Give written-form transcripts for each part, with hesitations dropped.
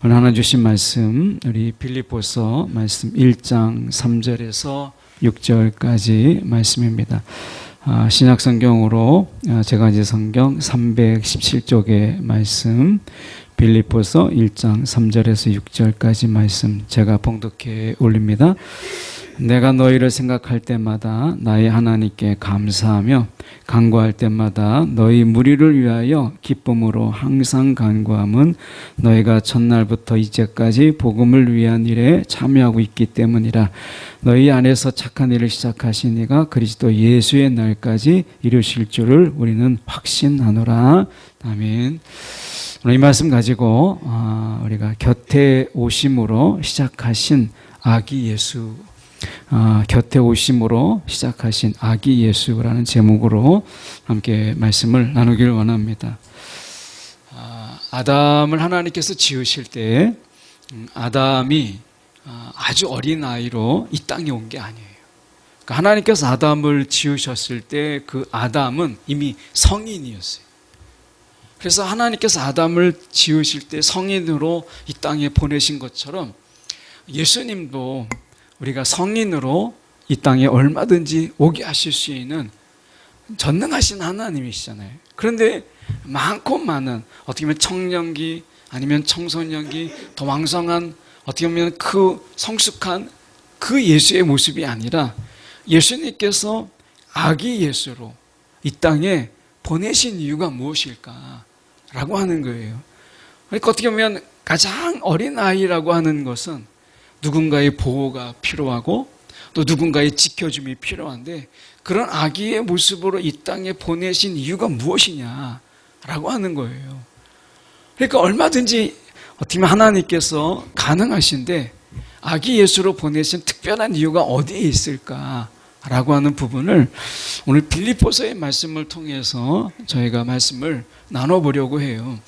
오늘 하나 주신 말씀, 우리 빌립보서 말씀 1장 3절에서 6절까지 말씀입니다. 신약성경으로 제가지 성경 317쪽의 말씀, 빌립보서 1장 3절에서 6절까지 말씀 제가 봉독해 올립니다. 내가 너희를 생각할 때마다 나의 하나님께 감사하며 간구할 때마다 너희 무리를 위하여 기쁨으로 항상 간구함은 너희가 첫날부터 이제까지 복음을 위한 일에 참여하고 있기 때문이라. 너희 안에서 착한 일을 시작하신 이가 그리스도 예수의 날까지 이루실 줄을 우리는 확신하노라. 아멘. 오늘 이 말씀 가지고 우리가 곁에 오심으로 시작하신 아기 예수, 곁에 오심으로 시작하신 아기 예수라는 제목으로 함께 말씀을 나누기를 원합니다. 아담을 하나님께서 지으실 때 아담이 아주 어린 아이로 이 땅에 온 게 아니에요. 그러니까 하나님께서 아담을 지으셨을 때 그 아담은 이미 성인이었어요. 그래서 하나님께서 아담을 지으실 때 성인으로 이 땅에 보내신 것처럼 예수님도 우리가 성인으로 이 땅에 얼마든지 오게 하실 수 있는 전능하신 하나님이시잖아요. 그런데 많고 많은 어떻게 보면 청년기 아니면 청소년기 더 왕성한 어떻게 보면 그 성숙한 그 예수의 모습이 아니라 예수님께서 아기 예수로 이 땅에 보내신 이유가 무엇일까라고 하는 거예요. 그러니까 어떻게 보면 가장 어린 아이라고 하는 것은 누군가의 보호가 필요하고 또 누군가의 지켜줌이 필요한데 그런 아기의 모습으로 이 땅에 보내신 이유가 무엇이냐라고 하는 거예요. 그러니까 얼마든지 어떻게 보면 하나님께서 가능하신데 아기 예수로 보내신 특별한 이유가 어디에 있을까라고 하는 부분을 오늘 빌립보서의 말씀을 통해서 저희가 말씀을 나눠보려고 해요.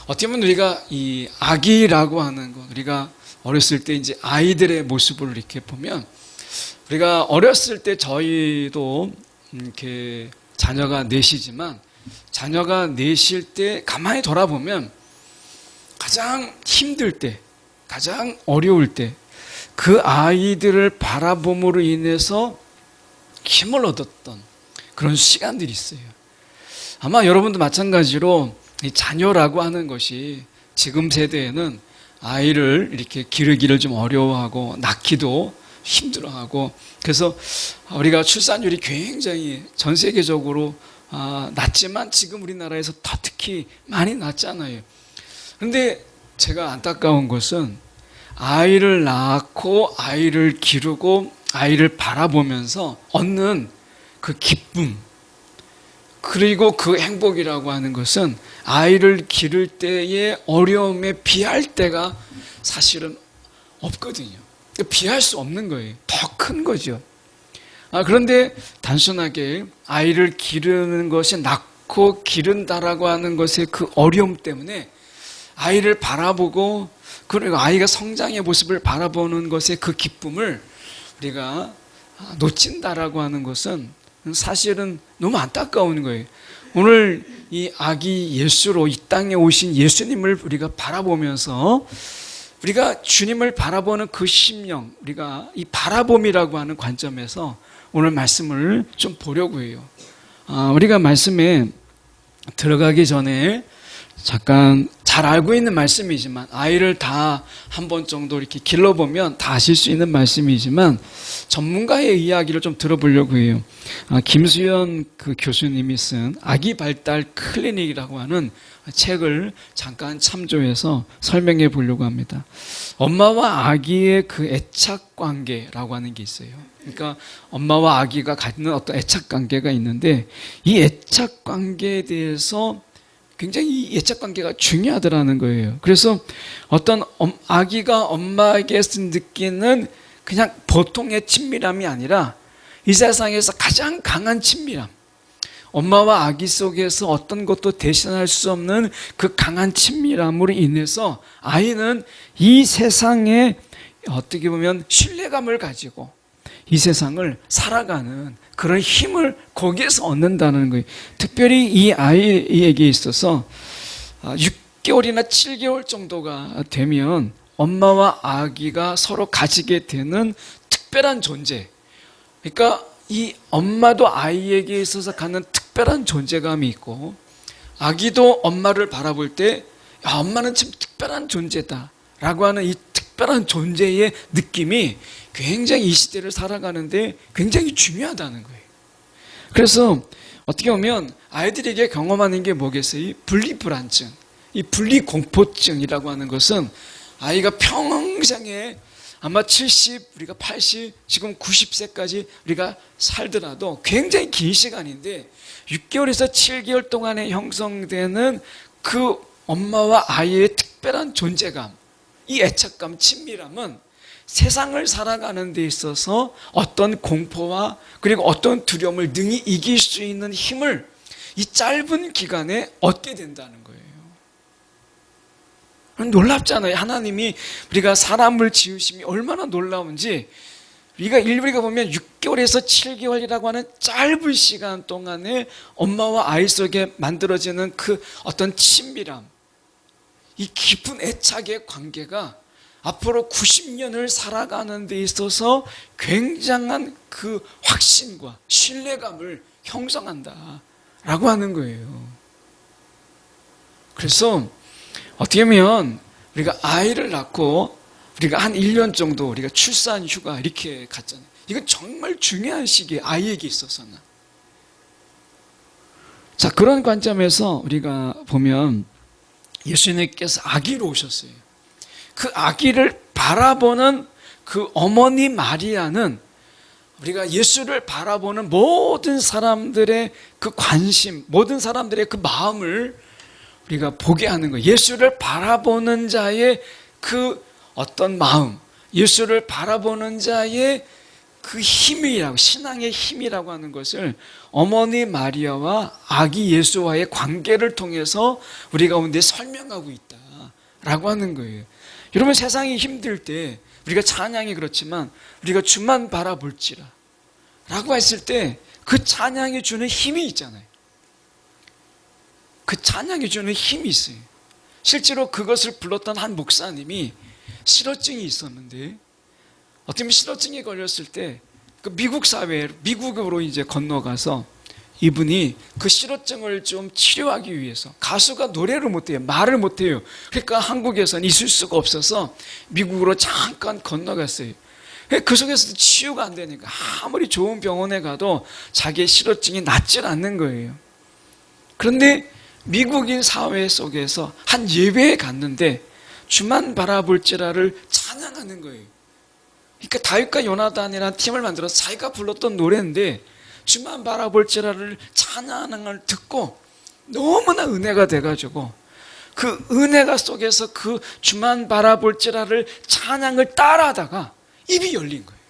어떻게 보면 우리가 이 아기라고 하는 것, 우리가 어렸을 때 이제 아이들의 모습을 이렇게 보면 우리가 어렸을 때 저희도 이렇게 자녀가 넷이지만 자녀가 넷일 때 가만히 돌아보면 가장 힘들 때, 가장 어려울 때 그 아이들을 바라봄으로 인해서 힘을 얻었던 그런 시간들이 있어요. 아마 여러분도 마찬가지로 이 자녀라고 하는 것이 지금 세대에는 아이를 이렇게 기르기를 좀 어려워하고 낳기도 힘들어하고 그래서 우리가 출산율이 굉장히 전 세계적으로 낮지만 지금 우리나라에서 더 특히 많이 낮잖아요. 그런데 제가 안타까운 것은 아이를 낳고 아이를 기르고 아이를 바라보면서 얻는 그 기쁨 그리고 그 행복이라고 하는 것은 아이를 기를 때의 어려움에 비할 때가 사실은 없거든요. 비할 수 없는 거예요. 더 큰 거죠. 그런데 단순하게 아이를 기르는 것이 낳고 기른다라고 하는 것의 그 어려움 때문에 아이를 바라보고 그리고 아이가 성장의 모습을 바라보는 것의 그 기쁨을 우리가 놓친다라고 하는 것은 사실은 너무 안타까운 거예요. 오늘 이 아기 예수로 이 땅에 오신 예수님을 우리가 바라보면서 우리가 주님을 바라보는 그 심령, 우리가 이 바라봄이라고 하는 관점에서 오늘 말씀을 좀 보려고 해요. 우리가 말씀에 들어가기 전에 잠깐 잘 알고 있는 말씀이지만 아이를 다 한 번 정도 이렇게 길러보면 다 아실 수 있는 말씀이지만 전문가의 이야기를 좀 들어보려고 해요. 김수현 그 교수님이 쓴 아기 발달 클리닉이라고 하는 책을 잠깐 참조해서 설명해 보려고 합니다. 엄마와 아기의 그 애착 관계라고 하는 게 있어요. 그러니까 엄마와 아기가 갖는 어떤 애착 관계가 있는데 이 애착 관계에 대해서 굉장히 이 애착 관계가 중요하더라는 거예요. 그래서 어떤 아기가 엄마에게서 느끼는 그냥 보통의 친밀함이 아니라 이 세상에서 가장 강한 친밀함, 엄마와 아기 속에서 어떤 것도 대신할 수 없는 그 강한 친밀함으로 인해서 아이는 이 세상에 어떻게 보면 신뢰감을 가지고 이 세상을 살아가는 그런 힘을 거기에서 얻는다는 거예요. 특별히 이 아이에게 있어서 6개월이나 7개월 정도가 되면 엄마와 아기가 서로 가지게 되는 특별한 존재. 그러니까 이 엄마도 아이에게 있어서 갖는 특별한 존재감이 있고, 아기도 엄마를 바라볼 때 엄마는 참 특별한 존재다 라고 하는 이 특별한 존재의 느낌이 굉장히 이 시대를 살아가는데 굉장히 중요하다는 거예요. 그래서 어떻게 보면 아이들에게 경험하는 게 뭐겠어요? 이 분리불안증, 이 분리공포증이라고 하는 것은 아이가 평생에 아마 70, 우리가 80, 지금 90세까지 우리가 살더라도 굉장히 긴 시간인데 6개월에서 7개월 동안에 형성되는 그 엄마와 아이의 특별한 존재감, 이 애착감, 친밀함은 세상을 살아가는 데 있어서 어떤 공포와 그리고 어떤 두려움을 능히 이길 수 있는 힘을 이 짧은 기간에 얻게 된다는 거예요. 놀랍잖아요. 하나님이 우리가 사람을 지으심이 얼마나 놀라운지, 우리가 보면 6개월에서 7개월이라고 하는 짧은 시간 동안에 엄마와 아이 속에 만들어지는 그 어떤 친밀함, 이 깊은 애착의 관계가 앞으로 90년을 살아가는 데 있어서 굉장한 그 확신과 신뢰감을 형성한다라고 하는 거예요. 그래서 어떻게 보면 우리가 아이를 낳고 우리가 한 1년 정도 우리가 출산 휴가 이렇게 갔잖아요. 이건 정말 중요한 시기에 아이에게 있어서는. 자, 그런 관점에서 우리가 보면 예수님께서 아기로 오셨어요. 그 아기를 바라보는 그 어머니 마리아는 우리가 예수를 바라보는 모든 사람들의 그 관심, 모든 사람들의 그 마음을 우리가 보게 하는 거예요. 예수를 바라보는 자의 그 어떤 마음, 예수를 바라보는 자의 그 힘이라고, 신앙의 힘이라고 하는 것을 어머니 마리아와 아기 예수와의 관계를 통해서 우리 가운데 설명하고 있다라고 하는 거예요. 여러분, 세상이 힘들 때 우리가 찬양이 그렇지만 우리가 주만 바라볼지라 라고 했을 때 그 찬양이 주는 힘이 있잖아요. 그 찬양이 주는 힘이 있어요. 실제로 그것을 불렀던 한 목사님이 실어증이 있었는데, 어떻게 보면 실어증에 걸렸을 때 그 미국 사회, 미국으로 이제 건너가서 이분이 그 실어증을 좀 치료하기 위해서, 가수가 노래를 못해요, 말을 못해요. 그러니까 한국에서는 있을 수가 없어서 미국으로 잠깐 건너갔어요. 그 속에서도 치유가 안 되니까 아무리 좋은 병원에 가도 자기의 실어증이 낫질 않는 거예요. 그런데 미국인 사회 속에서 한 예배에 갔는데 주만 바라볼지라를 찬양하는 거예요. 그러니까 다윗과 요나단이라는 팀을 만들어서 자기가 불렀던 노래인데 주만 바라볼지라를 찬양하는 걸 듣고 너무나 은혜가 돼가지고 그 은혜가 속에서 그 주만 바라볼지라를 찬양을 따라하다가 입이 열린 거예요.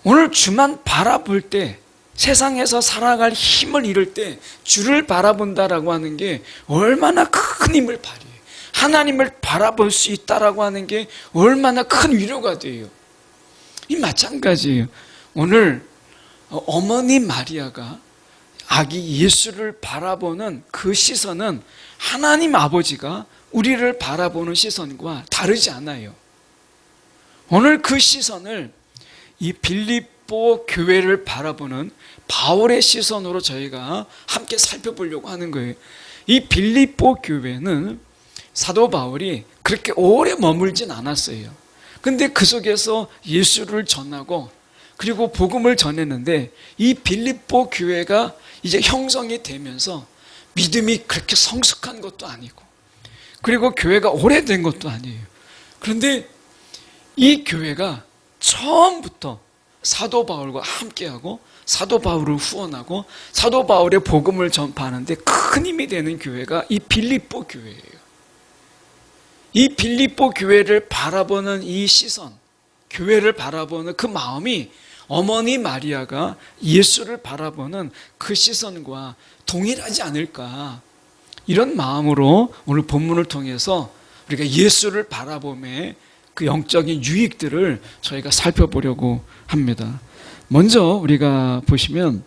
오늘 주만 바라볼 때, 세상에서 살아갈 힘을 잃을 때 주를 바라본다라고 하는 게 얼마나 큰 힘을 발휘해요. 하나님을 바라볼 수 있다라고 하는 게 얼마나 큰 위로가 돼요. 이 마찬가지예요. 오늘 어머니 마리아가 아기 예수를 바라보는 그 시선은 하나님 아버지가 우리를 바라보는 시선과 다르지 않아요. 오늘 그 시선을 이 빌립보 교회를 바라보는 바울의 시선으로 저희가 함께 살펴보려고 하는 거예요. 이 빌립보 교회는 사도 바울이 그렇게 오래 머물진 않았어요. 근데 그 속에서 예수를 전하고 그리고 복음을 전했는데, 이 빌립보 교회가 이제 형성이 되면서 믿음이 그렇게 성숙한 것도 아니고, 그리고 교회가 오래된 것도 아니에요. 그런데 이 교회가 처음부터 사도 바울과 함께하고 사도 바울을 후원하고 사도 바울의 복음을 전파하는데 큰 힘이 되는 교회가 이 빌립보 교회예요. 이 빌립보 교회를 바라보는 이 시선, 교회를 바라보는 그 마음이 어머니 마리아가 예수를 바라보는 그 시선과 동일하지 않을까, 이런 마음으로 오늘 본문을 통해서 우리가 예수를 바라봄의 그 영적인 유익들을 저희가 살펴보려고 합니다. 먼저 우리가 보시면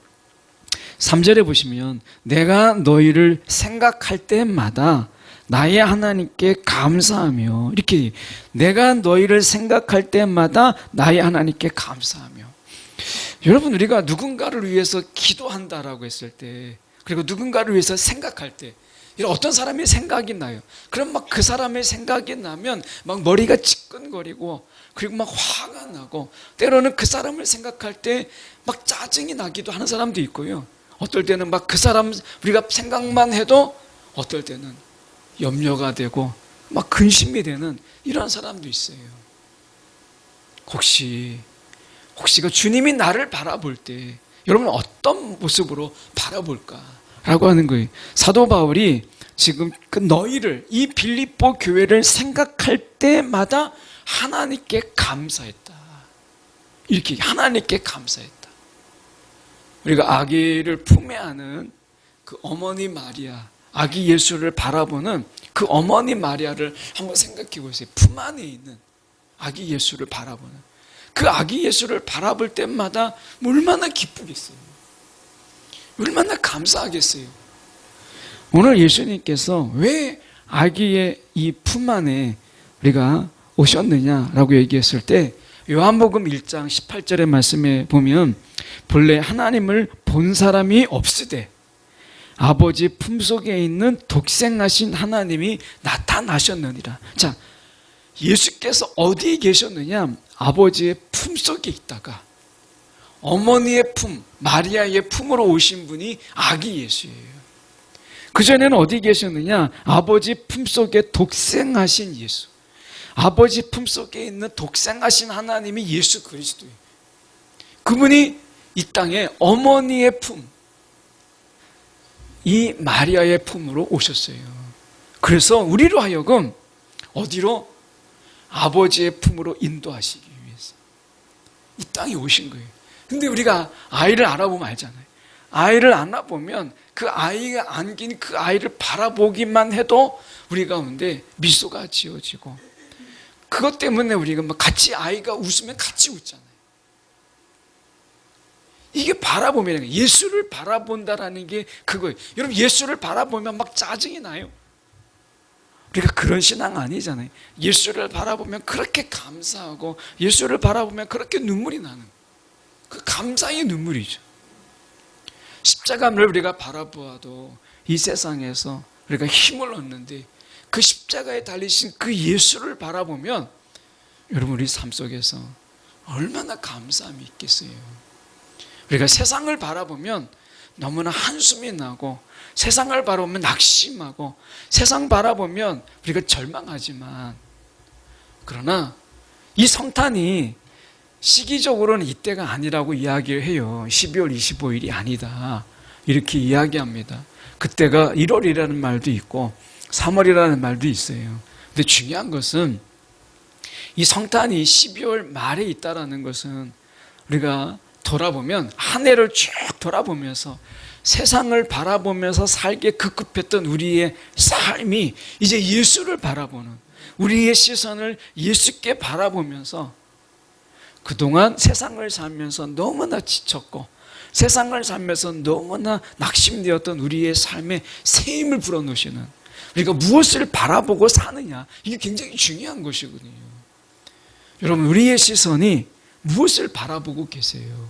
3절에 보시면 내가 너희를 생각할 때마다 나의 하나님께 감사하며, 이렇게 내가 너희를 생각할 때마다 나의 하나님께 감사하며. 여러분, 우리가 누군가를 위해서 기도한다라고 했을 때, 그리고 누군가를 위해서 생각할 때, 이런 어떤 사람의 생각이 나요. 그럼 막 그 사람의 생각이 나면 막 머리가 지끈거리고, 그리고 막 화가 나고, 때로는 그 사람을 생각할 때 막 짜증이 나기도 하는 사람도 있고요. 어떨 때는 막 그 사람 우리가 생각만 해도 어떨 때는 염려가 되고 막 근심이 되는 이런 사람도 있어요. 혹시 그 주님이 나를 바라볼 때 여러분 어떤 모습으로 바라볼까라고 하는 거예요. 사도 바울이 지금 그 너희를, 이 빌립보 교회를 생각할 때마다 하나님께 감사했다. 이렇게 하나님께 감사했다. 우리가 아기를 품에 안은 그 어머니 마리아, 아기 예수를 바라보는 그 어머니 마리아를 한번 생각해 보세요. 품 안에 있는 아기 예수를 바라보는 그 아기 예수를 바라볼 때마다 얼마나 기쁘겠어요. 얼마나 감사하겠어요. 오늘 예수님께서 왜 아기의 이 품 안에 우리가 오셨느냐라고 얘기했을 때, 요한복음 1장 18절의 말씀에 보면 본래 하나님을 본 사람이 없으되 아버지 품속에 있는 독생하신 하나님이 나타나셨느니라. 자, 예수께서 어디에 계셨느냐? 아버지의 품속에 있다가 어머니의 품, 마리아의 품으로 오신 분이 아기 예수예요. 그전에는 어디 계셨느냐? 아버지 품속에 독생하신 예수, 아버지 품속에 있는 독생하신 하나님이 예수 그리스도예요. 그분이 이 땅에 어머니의 품, 이 마리아의 품으로 오셨어요. 그래서 우리로 하여금 어디로? 아버지의 품으로 인도하시기 위해서 이 땅에 오신 거예요. 근데 우리가 아이를 알아보면 알잖아요. 아이를 안아보면 그 아이가 안긴 그 아이를 바라보기만 해도 우리 가운데 미소가 지어지고, 그것 때문에 우리가 막 같이, 아이가 웃으면 같이 웃잖아요. 이게 바라보면, 예수를 바라본다라는 게 그거예요. 여러분, 예수를 바라보면 막 짜증이 나요. 우리가 그런 신앙 아니잖아요. 예수를 바라보면 그렇게 감사하고, 예수를 바라보면 그렇게 눈물이 나는, 그 감사의 눈물이죠. 십자가를 우리가 바라보아도 이 세상에서 우리가 힘을 얻는데, 그 십자가에 달리신 그 예수를 바라보면 여러분, 우리 삶 속에서 얼마나 감사함이 있겠어요. 우리가 세상을 바라보면 너무나 한숨이 나고, 세상을 바라보면 낙심하고, 세상 바라보면 우리가 절망하지만, 그러나 이 성탄이 시기적으로는 이때가 아니라고 이야기를 해요. 12월 25일이 아니다, 이렇게 이야기합니다. 그때가 1월이라는 말도 있고 3월이라는 말도 있어요. 근데 중요한 것은 이 성탄이 12월 말에 있다라는 것은, 우리가 돌아보면 한 해를 쭉 돌아보면서 세상을 바라보면서 살게 급급했던 우리의 삶이 이제 예수를 바라보는, 우리의 시선을 예수께 바라보면서 그동안 세상을 살면서 너무나 지쳤고, 세상을 살면서 너무나 낙심되었던 우리의 삶에 새 힘을 불어넣으시는, 우리가 무엇을 바라보고 사느냐, 이게 굉장히 중요한 것이거든요. 여러분, 우리의 시선이 무엇을 바라보고 계세요?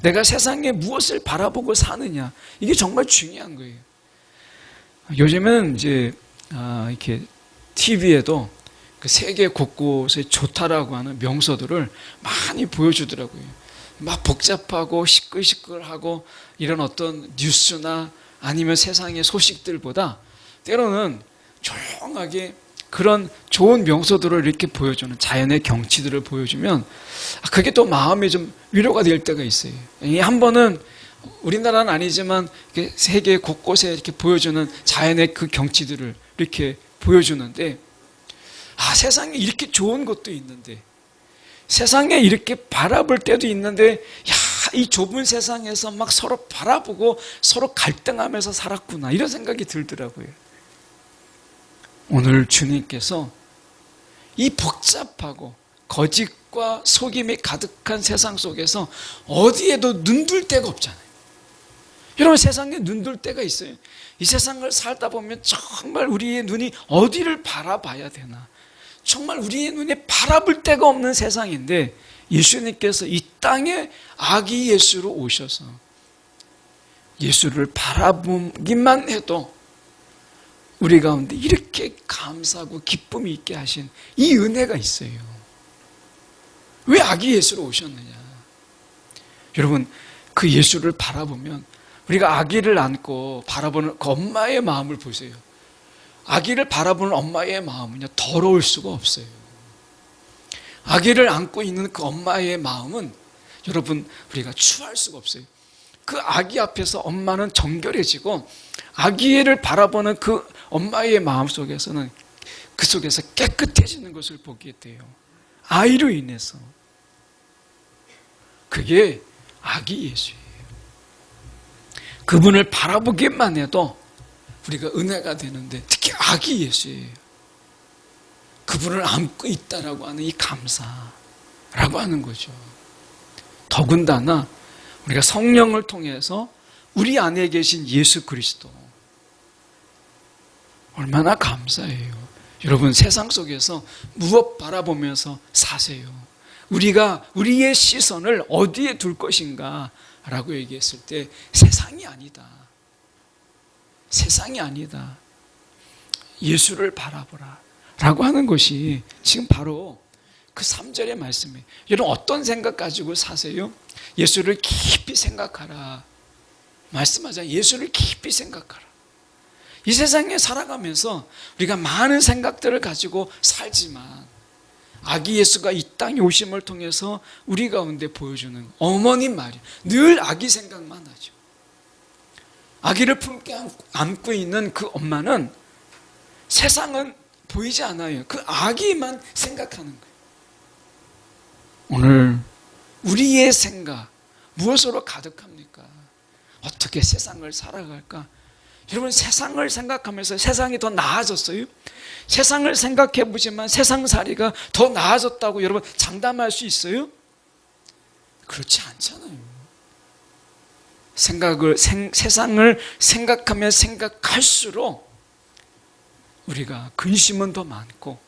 내가 세상에 무엇을 바라보고 사느냐, 이게 정말 중요한 거예요. 요즘은 이제 이렇게 TV에도 그 세계 곳곳에 좋다라고 하는 명소들을 많이 보여주더라고요. 막 복잡하고 시끌시끌하고 이런 어떤 뉴스나 아니면 세상의 소식들보다 때로는 조용하게 그런 좋은 명소들을 이렇게 보여주는, 자연의 경치들을 보여주면 그게 또 마음이 좀 위로가 될 때가 있어요. 한 번은 우리나라는 아니지만 세계 곳곳에 이렇게 보여주는 자연의 그 경치들을 이렇게 보여주는데, 세상에 이렇게 좋은 것도 있는데, 세상에 이렇게 바라볼 때도 있는데, 이 좁은 세상에서 막 서로 바라보고 서로 갈등하면서 살았구나, 이런 생각이 들더라고요. 오늘 주님께서 이 복잡하고 거짓과 속임이 가득한 세상 속에서 어디에도 눈둘 데가 없잖아요. 여러분, 세상에 눈들 때가 있어요. 이 세상을 살다 보면 정말 우리의 눈이 어디를 바라봐야 되나, 정말 우리의 눈에 바라볼 데가 없는 세상인데 예수님께서 이 땅에 아기 예수로 오셔서 예수를 바라보기만 해도 우리 가운데 이렇게 감사하고 기쁨이 있게 하신 이 은혜가 있어요. 왜 아기 예수로 오셨느냐? 여러분, 그 예수를 바라보면 우리가 아기를 안고 바라보는 그 엄마의 마음을 보세요. 아기를 바라보는 엄마의 마음은요, 더러울 수가 없어요. 아기를 안고 있는 그 엄마의 마음은 여러분, 우리가 추할 수가 없어요. 그 아기 앞에서 엄마는 정결해지고 아기를 바라보는 그 엄마의 마음 속에서는 그 속에서 깨끗해지는 것을 보게 돼요. 아이로 인해서. 그게 아기 예수예요. 그분을 바라보기만 해도 우리가 은혜가 되는데, 특히 아기 예수예요. 그분을 안고 있다라고 하는 이 감사라고 하는 거죠. 더군다나 우리가 성령을 통해서 우리 안에 계신 예수 그리스도, 얼마나 감사해요. 여러분, 세상 속에서 무엇 바라보면서 사세요? 우리가 우리의 시선을 어디에 둘 것인가 라고 얘기했을 때 세상이 아니다. 세상이 아니다. 예수를 바라보라 라고 하는 것이 지금 바로 그 3절의 말씀이에요. 여러분, 어떤 생각 가지고 사세요? 예수를 깊이 생각하라. 말씀하잖아요. 예수를 깊이 생각하라. 이 세상에 살아가면서 우리가 많은 생각들을 가지고 살지만 아기 예수가 이 땅에 오심을 통해서 우리 가운데 보여주는 어머니 말이 늘 아기 생각만 하죠. 아기를 품게 안고 있는 그 엄마는 세상은 보이지 않아요. 그 아기만 생각하는 거예요. 오늘 우리의 생각 무엇으로 가득합니까? 어떻게 세상을 살아갈까? 여러분, 세상을 생각하면서 세상이 더 나아졌어요? 세상을 생각해 보지만 세상살이가 더 나아졌다고 여러분 장담할 수 있어요? 그렇지 않잖아요. 세상을 생각하면 생각할수록 우리가 근심은 더 많고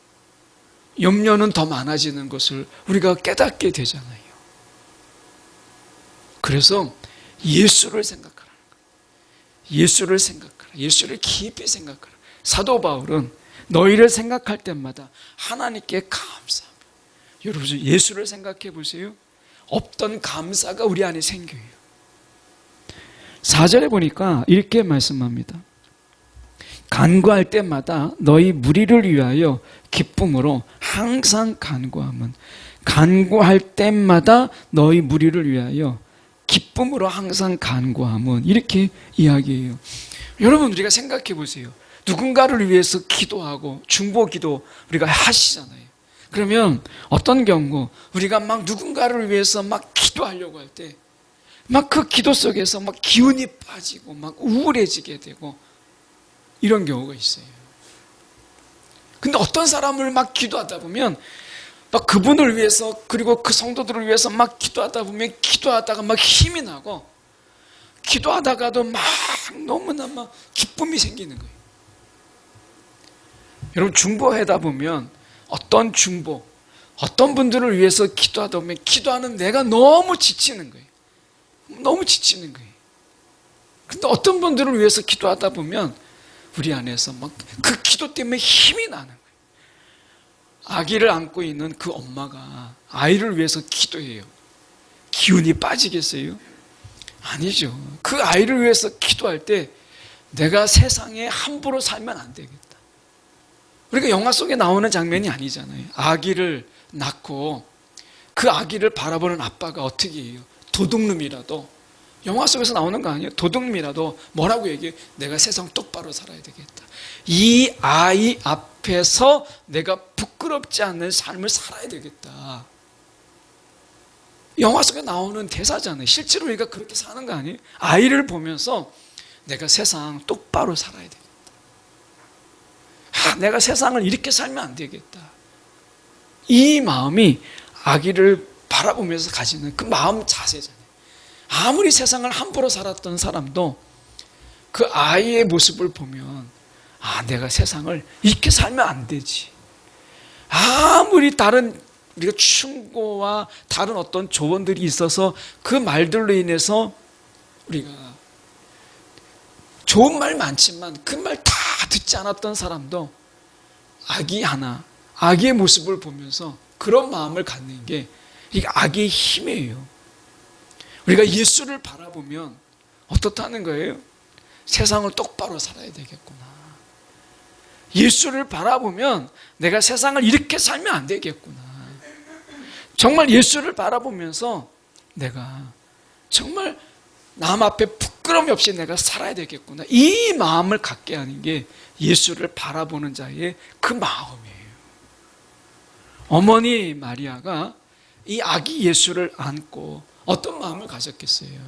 염려는 더 많아지는 것을 우리가 깨닫게 되잖아요. 그래서 예수를 생각하라는 거예요. 예수를 생각하라. 예수를 깊이 생각하라. 사도 바울은 너희를 생각할 때마다 하나님께 감사하며, 여러분 예수를 생각해 보세요. 없던 감사가 우리 안에 생겨요. 4절에 보니까 이렇게 말씀합니다. 간구할 때마다 너희 무리를 위하여 기쁨으로 항상 간구함은, 간구할 때마다 너희 무리를 위하여 기쁨으로 항상 간구함은, 이렇게 이야기해요. 여러분, 우리가 생각해 보세요. 누군가를 위해서 기도하고 중보기도 우리가 하시잖아요. 그러면 어떤 경우 우리가 막 누군가를 위해서 막 기도하려고 할 때 막 그 기도 속에서 막 기운이 빠지고 막 우울해지게 되고 이런 경우가 있어요. 근데 어떤 사람을 막 기도하다 보면 막 그분을 위해서, 그리고 그 성도들을 위해서 막 기도하다 보면 기도하다가 막 힘이 나고 기도하다가도 막 너무나 막 기쁨이 생기는 거예요. 여러분, 중보하다 보면 어떤 분들을 위해서 기도하다 보면 기도하는 내가 너무 지치는 거예요. 너무 지치는 거예요. 근데 어떤 분들을 위해서 기도하다 보면 우리 안에서 막 그 기도 때문에 힘이 나는 거예요. 아기를 안고 있는 그 엄마가 아이를 위해서 기도해요. 기운이 빠지겠어요? 아니죠. 그 아이를 위해서 기도할 때 내가 세상에 함부로 살면 안 되겠다. 우리가 영화 속에 나오는 장면이 아니잖아요. 아기를 낳고 그 아기를 바라보는 아빠가 어떻게 해요? 도둑놈이라도, 영화 속에서 나오는 거 아니에요? 도둑놈이라도 뭐라고 얘기해요? 내가 세상 똑바로 살아야 되겠다. 이 아이 앞에서 내가 부끄럽지 않는 삶을 살아야 되겠다. 영화 속에 나오는 대사잖아요. 실제로 우리가 그렇게 사는 거 아니에요? 아이를 보면서 내가 세상 똑바로 살아야 되겠다. 내가 세상을 이렇게 살면 안 되겠다. 이 마음이 아기를 바라보면서 가지는 그 마음 자세잖아요. 아무리 세상을 함부로 살았던 사람도 그 아이의 모습을 보면 내가 세상을 이렇게 살면 안 되지. 아무리 다른 우리가 충고와 다른 어떤 조언들이 있어서 그 말들로 인해서 우리가 좋은 말 많지만 그 말 다 듣지 않았던 사람도 아기의 모습을 보면서 그런 마음을 갖는 게 이게 아기의 힘이에요. 우리가 예수를 바라보면 어떻다는 거예요? 세상을 똑바로 살아야 되겠구나. 예수를 바라보면 내가 세상을 이렇게 살면 안 되겠구나. 정말 예수를 바라보면서 내가 정말 남 앞에 부끄러움이 없이 내가 살아야 되겠구나. 이 마음을 갖게 하는 게 예수를 바라보는 자의 그 마음이에요. 어머니 마리아가 이 아기 예수를 안고 어떤 마음을 가졌겠어요?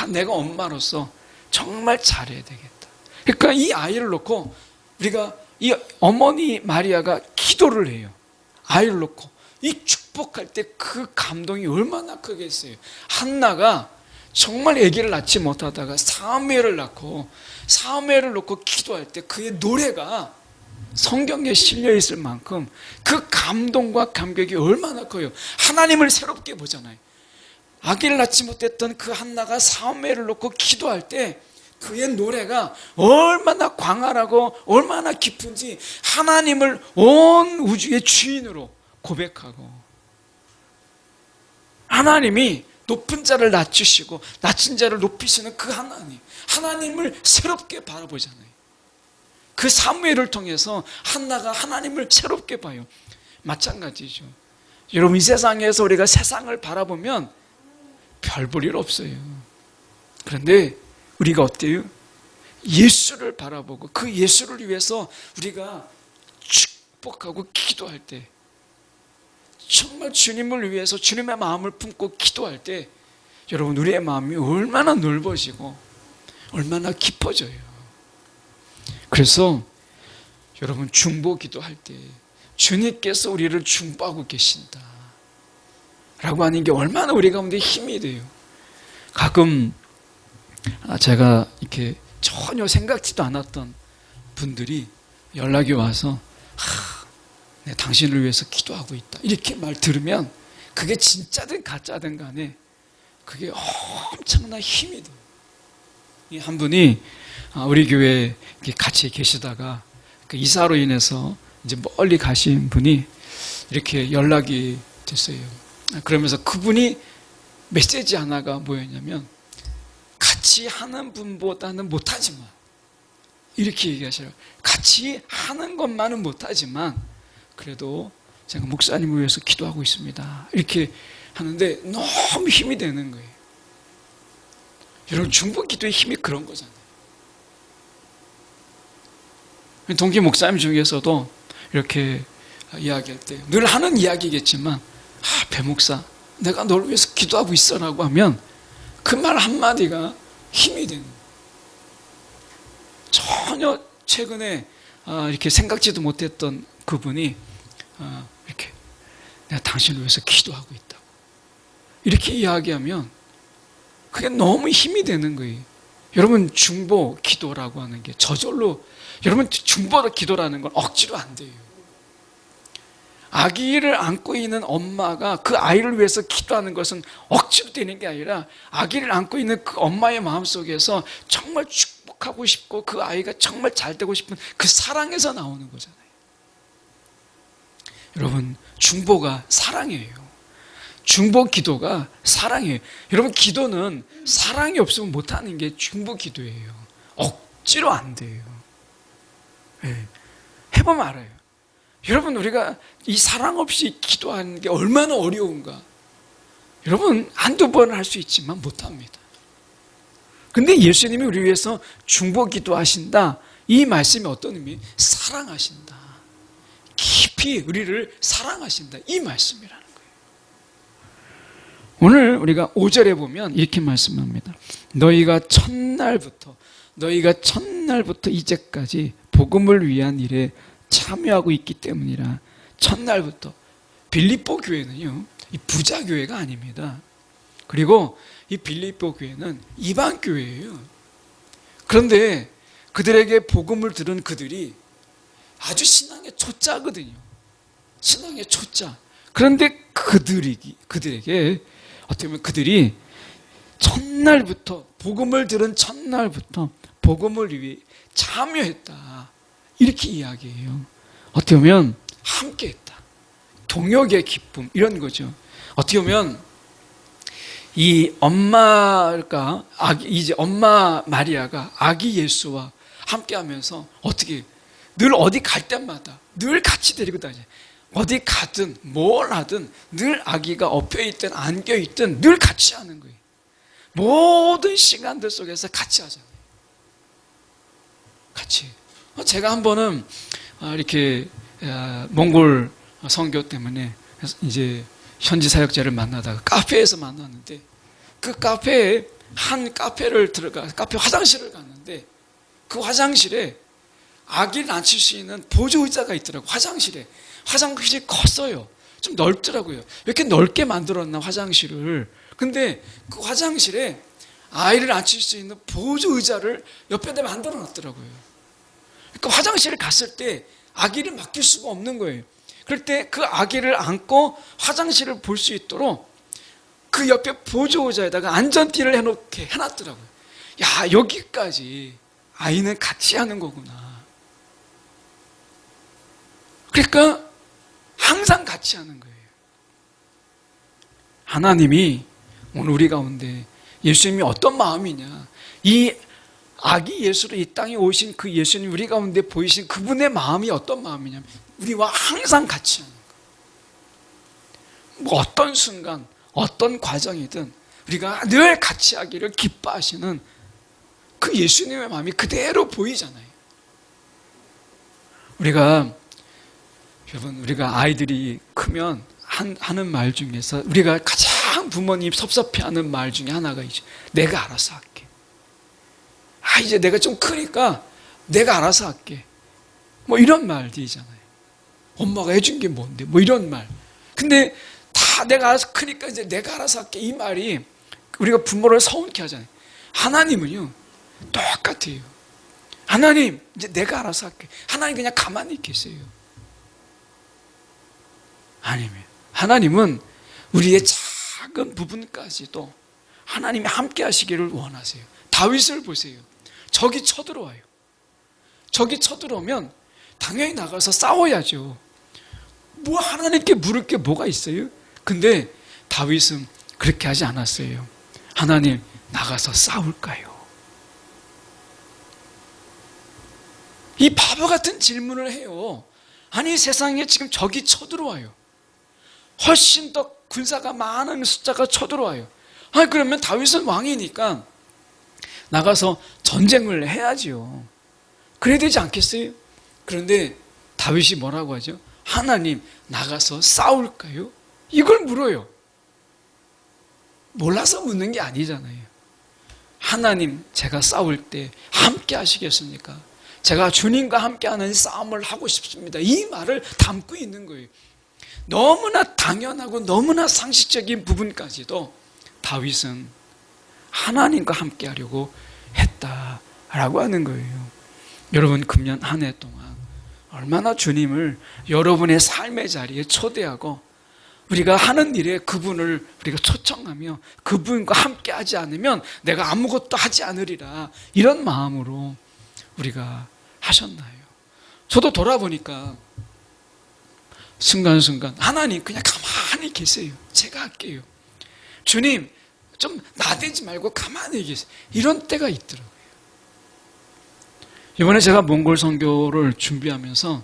내가 엄마로서 정말 잘해야 되겠다. 그러니까 이 아이를 놓고 우리가 이 어머니 마리아가 기도를 해요. 아이를 놓고 이 축복할 때 그 감동이 얼마나 크겠어요. 한나가 정말 아기를 낳지 못하다가 사무엘을 낳고 사무엘을 놓고 기도할 때 그의 노래가 성경에 실려 있을 만큼 그 감동과 감격이 얼마나 커요. 하나님을 새롭게 보잖아요. 아기를 낳지 못했던 그 한나가 사무엘을 놓고 기도할 때 그의 노래가 얼마나 광활하고 얼마나 깊은지 하나님을 온 우주의 주인으로 고백하고, 하나님이 높은 자를 낮추시고 낮춘 자를 높이시는 그 하나님을 새롭게 바라보잖아요. 그 사무엘을 통해서 한나가 하나님을 새롭게 봐요. 마찬가지죠. 여러분, 이 세상에서 우리가 세상을 바라보면 별 볼 일 없어요. 그런데 우리가 어때요? 예수를 바라보고 그 예수를 위해서 우리가 축복하고 기도할 때, 정말 주님을 위해서 주님의 마음을 품고 기도할 때 여러분, 우리의 마음이 얼마나 넓어지고 얼마나 깊어져요. 그래서 여러분, 중보 기도할 때 주님께서 우리를 중보하고 계신다 라고 하는 게 얼마나 우리 가운데 힘이 돼요. 가끔 제가 이렇게 전혀 생각지도 않았던 분들이 연락이 와서 당신을 위해서 기도하고 있다 이렇게 말 들으면 그게 진짜든 가짜든 간에 그게 엄청난 힘이 돼요. 한 분이 우리 교회에 같이 계시다가 그 이사로 인해서 이제 멀리 가신 분이 이렇게 연락이 됐어요. 그러면서 그분이 메시지 하나가 뭐였냐면, 같이 하는 분보다는 못하지만, 이렇게 얘기하셔요. 같이 하는 것만은 못하지만 그래도 제가 목사님을 위해서 기도하고 있습니다 이렇게 하는데 너무 힘이 되는 거예요. 여러분, 중보 기도의 힘이 그런 거잖아요. 동기 목사님 중에서도 이렇게 이야기할 때 늘 하는 이야기겠지만, 배 목사, 내가 너를 위해서 기도하고 있어 라고 하면 그 말 한마디가 힘이 되는 거예요. 전혀 최근에 이렇게 생각지도 못했던 그분이 이렇게 내가 당신을 위해서 기도하고 있다고 이렇게 이야기하면 그게 너무 힘이 되는 거예요. 여러분, 중보 기도라고 하는 게 저절로, 여러분, 중보 기도라는 건 억지로 안 돼요. 아기를 안고 있는 엄마가 그 아이를 위해서 기도하는 것은 억지로 되는 게 아니라 아기를 안고 있는 그 엄마의 마음속에서 정말 축복하고 싶고 그 아이가 정말 잘 되고 싶은 그 사랑에서 나오는 거잖아요. 여러분, 중보가 사랑이에요. 중보 기도가 사랑이에요. 여러분, 기도는 사랑이 없으면 못하는 게 중보 기도예요. 억지로 안 돼요. 네. 해보면 알아요. 여러분, 우리가 이 사랑 없이 기도하는 게 얼마나 어려운가. 여러분, 한두 번 할 수 있지만 못합니다. 근데 예수님이 우리 위해서 중보 기도하신다, 이 말씀이 어떤 의미? 사랑하신다, 깊이 우리를 사랑하신다, 이 말씀이라는 거예요. 오늘 우리가 5절에 보면 이렇게 말씀합니다. 너희가 첫날부터 이제까지 복음을 위한 일에 참여하고 있기 때문이라. 첫날부터. 빌립보 교회는요, 이 부자 교회가 아닙니다. 그리고 이 빌립보 교회는 이방 교회예요. 그런데 그들에게 복음을 들은 그들이 아주 신앙의 초짜거든요. 신앙의 초짜. 그런데 그들에게 어떻게 보면 그들이 첫날부터, 복음을 들은 첫날부터 복음을 위해 참여했다, 이렇게 이야기해요. 어떻게 보면 함께했다, 동역의 기쁨, 이런 거죠. 어떻게 보면 이 엄마가 이제 엄마 마리아가 아기 예수와 함께하면서 어떻게 늘 어디 갈 때마다 늘 같이 데리고 다녀요. 어디 가든 뭘 하든 늘 아기가 엎여있든 안겨있든 늘 같이 하는 거예요. 모든 시간들 속에서 같이 하잖아요. 같이. 제가 한 번은 이렇게 몽골 선교 때문에 이제 현지 사역자를 만나다가 카페에서 만났는데, 그 카페에 한 카페를 들어가 카페 화장실을 갔는데, 그 화장실에 아기를 앉힐 수 있는 보조 의자가 있더라고요. 화장실이 컸어요. 좀 넓더라고요. 이렇게 넓게 만들었나 화장실을. 근데 그 화장실에 아이를 앉힐 수 있는 보조 의자를 옆에다 만들어 놨더라고요. 그러니까 화장실에 갔을 때 아기를 맡길 수가 없는 거예요. 그럴 때 그 아기를 안고 화장실을 볼 수 있도록 그 옆에 보조 의자에다가 안전띠를 해놨더라고요. 야, 여기까지 아이는 같이 하는 거구나. 그러니까 항상 같이 하는 거예요. 하나님이 오늘 우리 가운데 예수님이 어떤 마음이냐, 이 아기 예수로 이 땅에 오신 그 예수님, 우리 가운데 보이신 그분의 마음이 어떤 마음이냐면 우리와 항상 같이 하는 거예요. 뭐 어떤 순간, 어떤 과정이든 우리가 늘 같이 하기를 기뻐하시는 그 예수님의 마음이 그대로 보이잖아요. 여러분, 우리가 아이들이 크면 하는 말 중에서 우리가 가장 부모님 섭섭해하는 말 중에 하나가 이제 내가 알아서 할게. 이제 내가 좀 크니까 내가 알아서 할게. 뭐 이런 말들이잖아요. 엄마가 해준 게 뭔데? 뭐 이런 말. 근데 다 내가 알아서 크니까 이제 내가 알아서 할게. 이 말이 우리가 부모를 서운케 하잖아요. 하나님은요, 똑같아요. 하나님, 이제 내가 알아서 할게. 하나님 그냥 가만히 계세요. 하나님은 우리의 작은 부분까지도 하나님이 함께 하시기를 원하세요. 다윗을 보세요. 적이 쳐들어와요. 적이 쳐들어오면 당연히 나가서 싸워야죠. 뭐 하나님께 물을 게 뭐가 있어요? 근데 다윗은 그렇게 하지 않았어요. 하나님, 나가서 싸울까요? 이 바보 같은 질문을 해요. 아니, 세상에 지금 적이 쳐들어와요. 훨씬 더 군사가 많은 숫자가 쳐들어와요. 그러면 다윗은 왕이니까 나가서 전쟁을 해야지요. 그래야 되지 않겠어요? 그런데 다윗이 뭐라고 하죠? 하나님, 나가서 싸울까요? 이걸 물어요. 몰라서 묻는 게 아니잖아요. 하나님, 제가 싸울 때 함께 하시겠습니까? 제가 주님과 함께하는 싸움을 하고 싶습니다. 이 말을 담고 있는 거예요. 너무나 당연하고 너무나 상식적인 부분까지도 다윗은 하나님과 함께 하려고 했다라고 하는 거예요. 여러분, 금년 한 해 동안 얼마나 주님을 여러분의 삶의 자리에 초대하고 우리가 하는 일에 그분을 우리가 초청하며 그분과 함께 하지 않으면 내가 아무것도 하지 않으리라, 이런 마음으로 우리가 하셨나요? 저도 돌아보니까 순간순간 하나님 그냥 가만히 계세요. 제가 할게요. 주님, 좀 나대지 말고 가만히 계세요. 이런 때가 있더라고요. 이번에 제가 몽골 선교를 준비하면서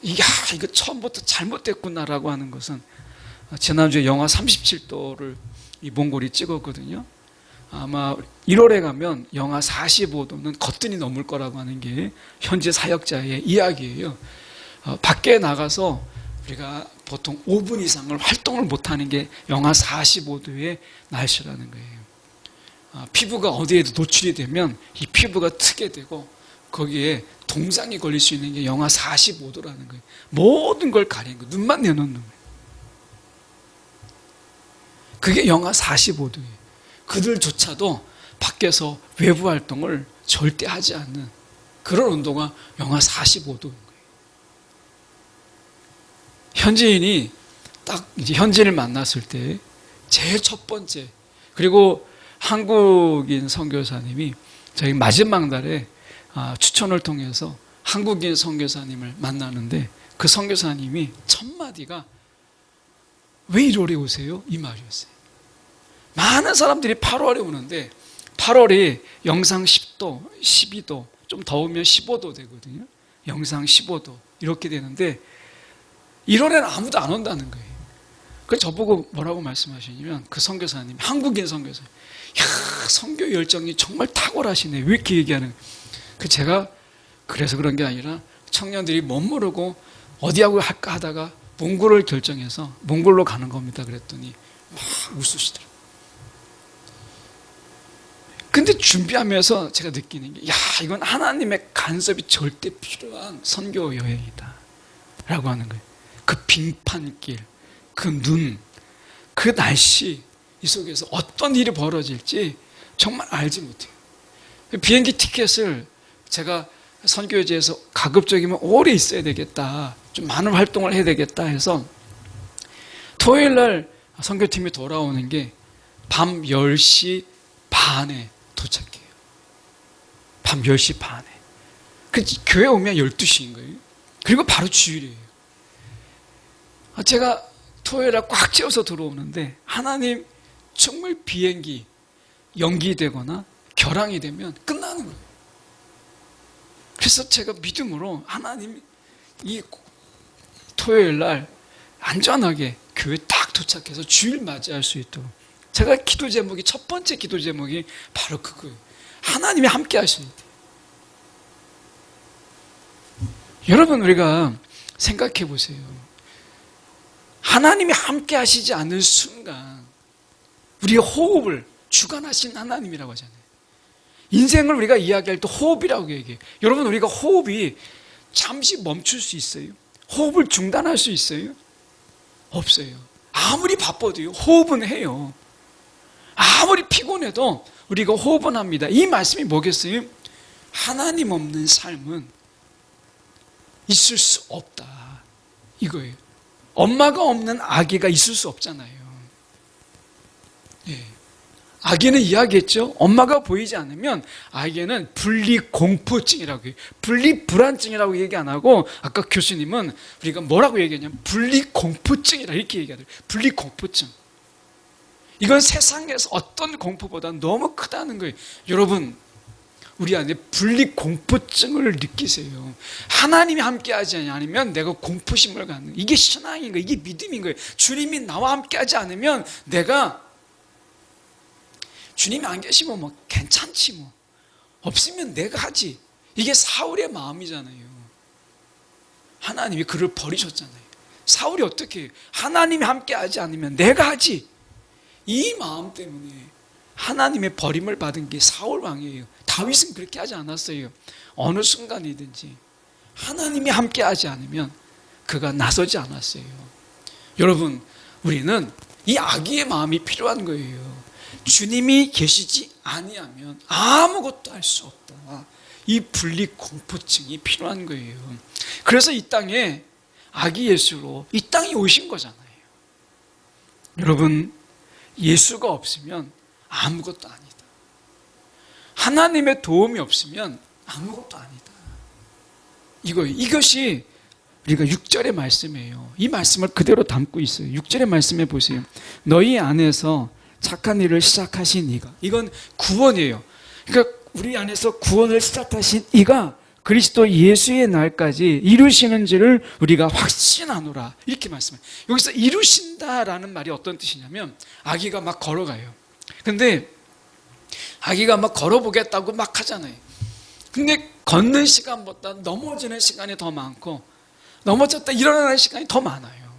이거 처음부터 잘못됐구나라고 하는 것은, 지난주에 영하 37도를 이 몽골이 찍었거든요. 아마 1월에 가면 영하 45도는 거뜬히 넘을 거라고 하는 게 현지 사역자의 이야기예요. 밖에 나가서 우리가 보통 5분 이상을 활동을 못하는 게 영하 45도의 날씨라는 거예요. 피부가 어디에도 노출이 되면 이 피부가 트게 되고 거기에 동상이 걸릴 수 있는 게 영하 45도라는 거예요. 모든 걸 가리는 거예요. 눈만 내놓는 거예요. 그게 영하 45도예요. 그들조차도 밖에서 외부 활동을 절대 하지 않는 그런 온도가 영하 45도인 거예요. 현지인이 딱 이제 현지인을 만났을 때 제일 첫 번째, 그리고 한국인 선교사님이 저희 마지막 날에 추천을 통해서 한국인 선교사님을 만나는데 그 선교사님이 첫 마디가 왜 1월에 오세요? 이 말이었어요. 많은 사람들이 8월에 오는데 8월이 영상 10도, 12도, 좀 더우면 15도 되거든요. 영상 15도 이렇게 되는데 1월에는 아무도 안 온다는 거예요. 그래서 저보고 뭐라고 말씀하시냐면 그 선교사님, 한국인 선교사님, 야, 선교 열정이 정말 탁월하시네. 왜 이렇게 얘기하는 거예요? 제가 그래서 그런 게 아니라 청년들이 못 모르고 어디하고 할까 하다가 몽골을 결정해서 몽골로 가는 겁니다. 그랬더니 막 웃으시더라고요. 근데 준비하면서 제가 느끼는 게, 야, 이건 하나님의 간섭이 절대 필요한 선교 여행이다 라고 하는 거예요. 그 빙판길, 그 눈, 그 날씨, 이 속에서 어떤 일이 벌어질지 정말 알지 못해요. 비행기 티켓을 제가 선교지에서 가급적이면 오래 있어야 되겠다, 좀 많은 활동을 해야 되겠다 해서 토요일 날 선교팀이 돌아오는 게 밤 10시 반에 도착해요. 밤 10시 반에. 교회 오면 12시인 거예요. 그리고 바로 주일이에요. 제가 토요일에 꽉 채워서 들어오는데 하나님 정말 비행기 연기되거나 결항이 되면 끝나는 거예요. 그래서 제가 믿음으로 하나님 이 토요일 날 안전하게 교회 딱 도착해서 주일 맞이할 수 있도록, 제가 기도 제목이, 첫 번째 기도 제목이 바로 그거예요. 하나님이 함께 하셔야 돼요. 여러분, 우리가 생각해 보세요. 하나님이 함께 하시지 않는 순간 우리의 호흡을 주관하신 하나님이라고 하잖아요. 인생을 우리가 이야기할 때 호흡이라고 얘기해요. 여러분, 우리가 호흡이 잠시 멈출 수 있어요? 호흡을 중단할 수 있어요? 없어요. 아무리 바빠도요, 호흡은 해요. 아무리 피곤해도 우리가 호흡은 합니다. 이 말씀이 뭐겠어요? 하나님 없는 삶은 있을 수 없다, 이거예요. 엄마가 없는 아기가 있을 수 없잖아요. 예. 아기는 이야기했죠. 엄마가 보이지 않으면 아기는 분리공포증이라고 해요. 분리불안증이라고 얘기 안 하고, 아까 교수님은 우리가 뭐라고 얘기했냐면 분리공포증이라 이렇게 얘기하더라고요. 분리공포증. 이건 세상에서 어떤 공포보다 너무 크다는 거예요. 여러분, 우리 안에 분리공포증을 느끼세요. 하나님이 함께하지 않으면 내가 공포심을 갖는, 이게 신앙인 거예요. 이게 믿음인 거예요. 주님이 나와 함께하지 않으면 내가, 주님이 안 계시면 뭐 괜찮지, 뭐 없으면 내가 하지, 이게 사울의 마음이잖아요. 하나님이 그를 버리셨잖아요. 사울이 어떻게 해요? 하나님이 함께하지 않으면 내가 하지, 이 마음 때문에 하나님의 버림을 받은 게 사울 왕이에요. 다윗은 그렇게 하지 않았어요. 어느 순간이든지 하나님이 함께하지 않으면 그가 나서지 않았어요. 여러분, 우리는 이 아기의 마음이 필요한 거예요. 주님이 계시지 아니하면 아무것도 할 수 없다. 이 분리공포증이 필요한 거예요. 그래서 이 땅에 아기 예수로 이 땅에 오신 거잖아요. 여러분, 예수가 없으면 아무것도 아니다. 하나님의 도움이 없으면 아무것도 아니다. 이것이 우리가 6절의 말씀이에요. 이 말씀을 그대로 담고 있어요. 6절의 말씀에 보세요. 너희 안에서 착한 일을 시작하신 이가, 이건 구원이에요. 그러니까 우리 안에서 구원을 시작하신 이가 그리스도 예수의 날까지 이루시는지를 우리가 확신하노라, 이렇게 말씀해요. 여기서 이루신다라는 말이 어떤 뜻이냐면, 아기가 막 걸어가요. 근데 아기가 막 걸어보겠다고 막 하잖아요. 근데 걷는 시간보다 넘어지는 시간이 더 많고, 넘어졌다 일어나는 시간이 더 많아요.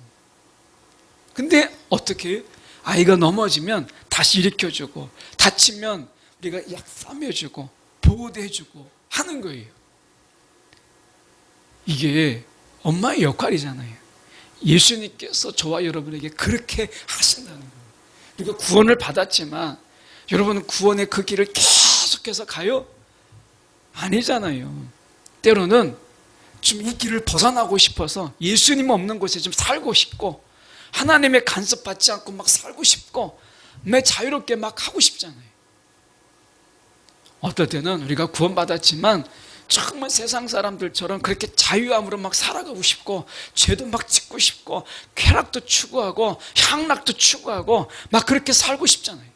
근데 어떻게 해요? 아이가 넘어지면 다시 일으켜주고, 다치면 우리가 약 싸매주고 보호도 해주고 하는 거예요. 이게 엄마의 역할이잖아요. 예수님께서 저와 여러분에게 그렇게 하신다는 거예요. 우리가 구원을 받았지만 여러분은 구원의 그 길을 계속해서 가요? 아니잖아요. 때로는 좀 이 길을 벗어나고 싶어서 예수님 없는 곳에 좀 살고 싶고 하나님의 간섭 받지 않고 막 살고 싶고 매 자유롭게 막 하고 싶잖아요. 어떨 때는 우리가 구원받았지만 정말 세상 사람들처럼 그렇게 자유함으로 막 살아가고 싶고 죄도 막 짓고 싶고 쾌락도 추구하고 향락도 추구하고 막 그렇게 살고 싶잖아요.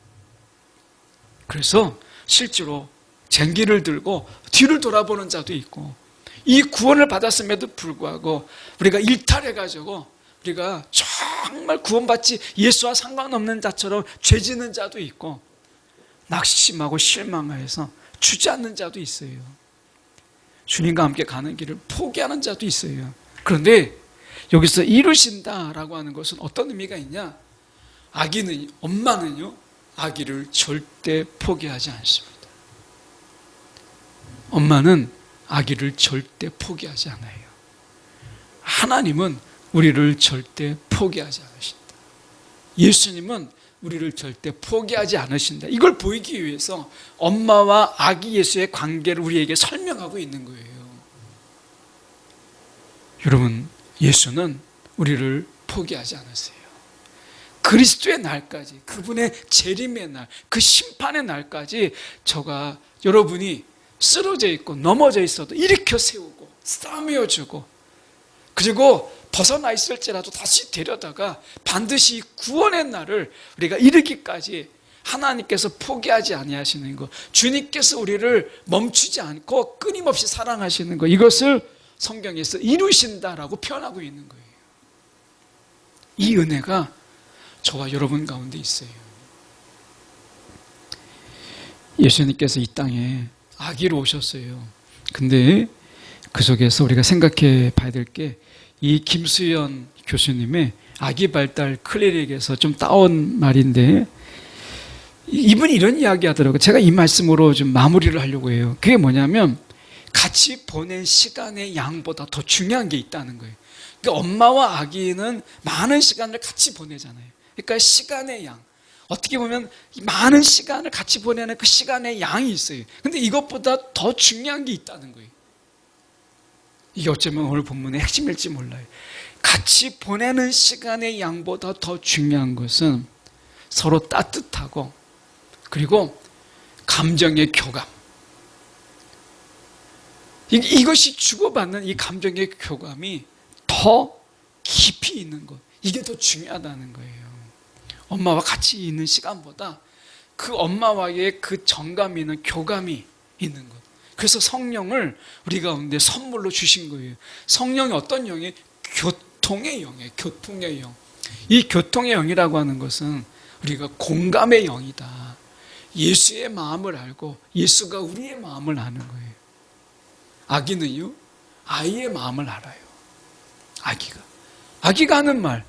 그래서 실제로 쟁기를 들고 뒤를 돌아보는 자도 있고 이 구원을 받았음에도 불구하고 우리가 일탈해가지고 우리가 정말 구원받지 예수와 상관없는 자처럼 죄 짓는 자도 있고 낙심하고 실망해서 주저앉는 자도 있어요. 주님과 함께 가는 길을 포기하는 자도 있어요. 그런데 여기서 이루신다라고 하는 것은 어떤 의미가 있냐? 엄마는요 아기를 절대 포기하지 않습니다. 엄마는 아기를 절대 포기하지 않아요. 하나님은 우리를 절대 포기하지 않으신다. 예수님은 우리를 절대 포기하지 않으신다. 이걸 보이기 위해서 엄마와 아기 예수의 관계를 우리에게 설명하고 있는 거예요. 여러분, 예수는 우리를 포기하지 않으세요. 그리스도의 날까지, 그분의 재림의 날, 그 심판의 날까지 여러분이 쓰러져 있고 넘어져 있어도 일으켜 세우고 싸매어 주고 그리고 벗어나 있을지라도 다시 데려다가 반드시 구원의 날을 우리가 이르기까지 하나님께서 포기하지 아니하시는 것, 주님께서 우리를 멈추지 않고 끊임없이 사랑하시는 것, 이것을 성경에서 이루신다라고 표현하고 있는 거예요. 이 은혜가 저와 여러분 가운데 있어요. 예수님께서 이 땅에 아기로 오셨어요. 근데 그 속에서 우리가 생각해 봐야 될 게 이 김수연 교수님의 아기 발달 클리닉에서 좀 따온 말인데 이분이 이런 이야기 하더라고요. 제가 이 말씀으로 좀 마무리를 하려고 해요. 그게 뭐냐면 같이 보낸 시간의 양보다 더 중요한 게 있다는 거예요. 그러니까 엄마와 아기는 많은 시간을 같이 보내잖아요. 그러니까 시간의 양, 어떻게 보면 많은 시간을 같이 보내는 그 시간의 양이 있어요. 근데 이것보다 더 중요한 게 있다는 거예요. 이게 어쩌면 오늘 본문의 핵심일지 몰라요. 같이 보내는 시간의 양보다 더 중요한 것은 서로 따뜻하고 그리고 감정의 교감, 이것이 주고받는 이 감정의 교감이 더 깊이 있는 것, 이게 더 중요하다는 거예요. 엄마와 같이 있는 시간보다 그 엄마와의 그 정감 있는 교감이 있는 것. 그래서 성령을 우리 가운데 선물로 주신 거예요. 성령이 어떤 영이에요? 교통의 영이에요. 교통의 영. 이 교통의 영이라고 하는 것은 우리가 공감의 영이다. 예수의 마음을 알고 예수가 우리의 마음을 아는 거예요. 아기는요, 아이의 마음을 알아요. 아기가 하는 말,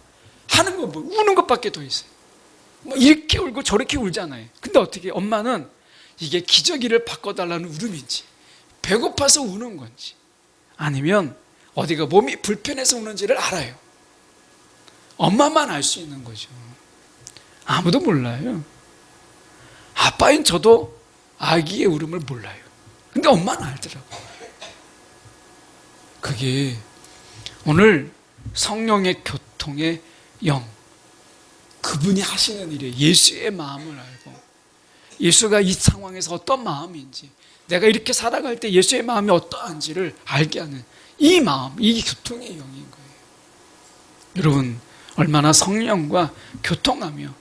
하는 거 뭐 우는 것밖에 더 있어요. 뭐 이렇게 울고 저렇게 울잖아요. 근데 어떻게 엄마는 이게 기저귀를 바꿔달라는 울음인지 배고파서 우는 건지 아니면 어디가 몸이 불편해서 우는지를 알아요. 엄마만 알 수 있는 거죠. 아무도 몰라요. 아빠인 저도 아기의 울음을 몰라요. 근데 엄마는 알더라고요. 그게 오늘 성령의 교통의 영, 그분이 하시는 일이에요. 예수의 마음을 알고 예수가 이 상황에서 어떤 마음인지, 내가 이렇게 살아갈 때 예수의 마음이 어떠한지를 알게 하는 이 마음, 이 교통의 영인 거예요. 여러분, 얼마나 성령과 교통하며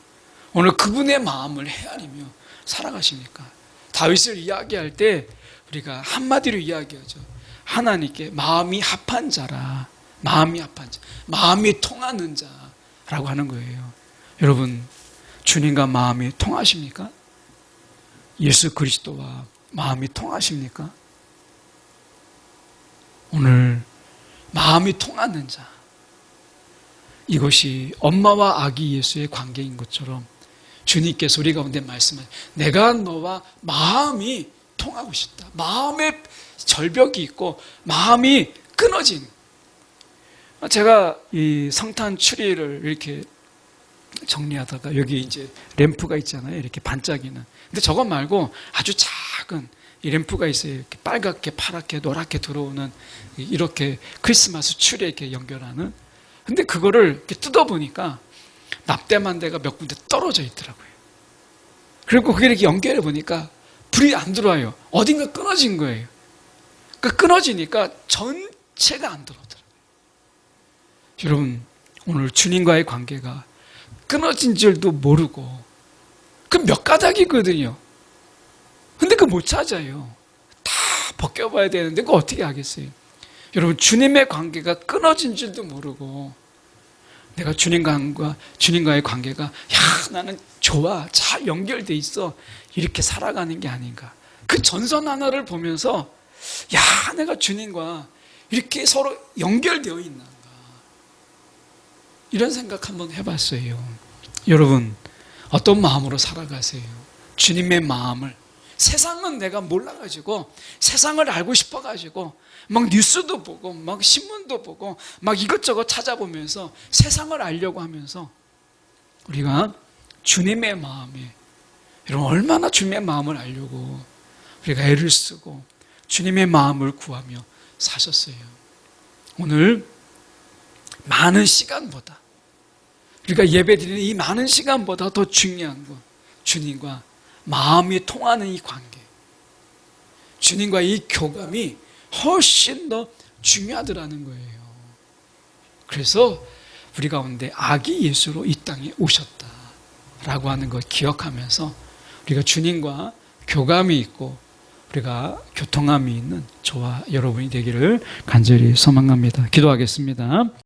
오늘 그분의 마음을 헤아리며 살아가십니까? 다윗을 이야기할 때 우리가 한마디로 이야기하죠. 하나님께 마음이 합한 자라, 마음이 합한 자, 마음이 통하는 자라고 하는 거예요. 여러분, 주님과 마음이 통하십니까? 예수 그리스도와 마음이 통하십니까? 오늘 마음이 통하는 자, 이것이 엄마와 아기 예수의 관계인 것처럼 주님께서 우리 가운데 말씀하신, 내가 너와 마음이 통하고 싶다. 마음에 절벽이 있고 마음이 끊어진. 제가 이 성탄 추리를 이렇게 정리하다가 여기 이제 램프가 있잖아요. 이렇게 반짝이는. 근데 저것 말고 아주 작은 이 램프가 있어요. 이렇게 빨갛게, 파랗게, 노랗게 들어오는 이렇게 크리스마스 추리에 이렇게 연결하는. 근데 그거를 이렇게 뜯어보니까 납땜한 데가 몇 군데 떨어져 있더라고요. 그리고 그게 이렇게 연결해 보니까 불이 안 들어와요. 어딘가 끊어진 거예요. 그 끊어지니까 전체가 안 들어오더라고요. 여러분, 오늘 주님과의 관계가 끊어진 줄도 모르고 그 몇 가닥이거든요. 근데 그거 못 찾아요. 다 벗겨봐야 되는데 그거 어떻게 하겠어요? 여러분, 주님의 관계가 끊어진 줄도 모르고 내가 주님과의 관계가 나는 좋아, 잘 연결돼 있어, 이렇게 살아가는 게 아닌가. 그 전선 하나를 보면서 내가 주님과 이렇게 서로 연결되어 있나, 이런 생각 한번 해봤어요. 여러분, 어떤 마음으로 살아가세요? 주님의 마음을. 세상은 내가 몰라가지고, 세상을 알고 싶어가지고 막 뉴스도 보고 막 신문도 보고 막 이것저것 찾아보면서 세상을 알려고 하면서 우리가 주님의 마음에, 여러분, 얼마나 주님의 마음을 알려고 우리가 애를 쓰고 주님의 마음을 구하며 사셨어요. 오늘 많은 시간보다, 우리가 예배드리는 이 많은 시간보다 더 중요한 건 주님과 마음이 통하는 이 관계, 주님과 이 교감이 훨씬 더 중요하더라는 거예요. 그래서 우리 가운데 아기 예수로 이 땅에 오셨다라고 하는 걸 기억하면서 우리가 주님과 교감이 있고 우리가 교통함이 있는 저와 여러분이 되기를 간절히 소망합니다. 기도하겠습니다.